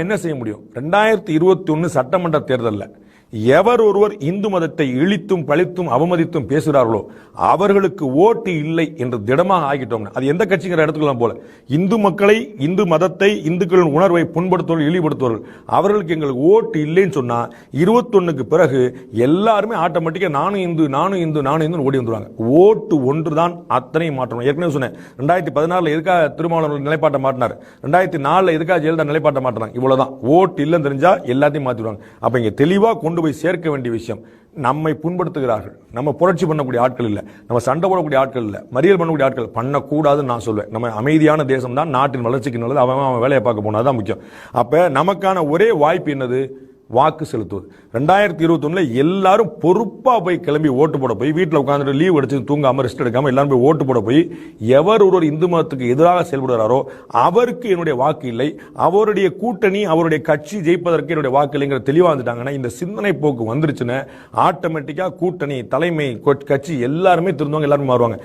என்ன செய்ய முடியும்? 2021 சட்டமன்ற தேர்தலில் எவர் ஒருவர் இந்து மதத்தை இழித்தும் பழித்தும் அவமதித்தும் பேசுகிறார்களோ அவர்களுக்கு ஓட்டு இல்லை என்று திடமாக ஆகிட்டோம். அது எந்த கட்சிங்கிற இடத்துக்குலாம் போல இந்து மக்களை, இந்து மதத்தை, இந்துக்களின் உணர்வை புண்படுத்துவர்கள், இழிவுபடுத்துவர்கள் அவர்களுக்கு எங்களுக்கு ஓட்டு இல்லைன்னு சொன்னா 21க்கு பிறகு எல்லாருமே ஆட்டோமேட்டிக்கா நானும் இந்து நானும் இந்து நானும் இந்து ஓடி வந்துருவாங்க. ஓட்டு ஒன்றுதான் அத்தனையும் மாற்றணும். ஏற்கனவே சொன்னேன், 2014 எதுக்காக திருமாவளவன் நிலைப்பாட்டை மாட்டினார், 2004 எதுக்காக ஜெயலலிதா நிலைப்பாட்டை மாட்டினாங்க. இவ்வளவுதான். ஓட்டு இல்லைன்னு தெரிஞ்சா எல்லாத்தையும் மாத்திடுவாங்க. அப்ப இங்க தெளிவா கொண்டு போய் சேர்க்க வேண்டிய விஷயம், நம்மை புண்படுத்துகிறார்கள், நம்ம புரட்சி பண்ணக்கூடிய ஆட்கள் இல்ல, நம்ம சண்டை போடக்கூடிய ஆட்கள் இல்ல, மறியல் பண்ணக்கூடிய ஆட்கள் பண்ணக்கூடாதுன்னு நான் சொல்வேன். நம்ம அமைதியான தேசம் தான், நாட்டின் வளர்ச்சிக்கு நல்லது. அவன் வேலையை பார்க்க போனதான் முக்கியம். அப்ப நமக்கான ஒரே வாய்ப்பு என்னது? வாக்கு செலுத்துவது. 2021 எல்லாரும் பொறுப்பா போய் கிளம்பி ஓட்டு போட போய் வீட்டில் உட்காந்துட்டு லீவ் அடிச்சு தூங்காம ரெஸ்ட் எடுக்காம எல்லாரும் போய் ஓட்டு போட போய் எவர் ஒருவர் இந்து மதத்துக்கு எதிராக செயல்படுறாரோ அவருக்கு என்னுடைய வாக்கு இல்லை, அவருடைய கூட்டணி அவருடைய கட்சி ஜெயிப்பதற்கு என்னுடைய வாக்கு இல்லைங்கிற தெளிவா வந்துட்டாங்கன்னா இந்த சிந்தனை போக்கு வந்துருச்சுன்னு ஆட்டோமேட்டிக்கா கூட்டணி தலைமை கட்சி எல்லாருமே திருந்துவாங்க, எல்லாருமே மாறுவாங்க.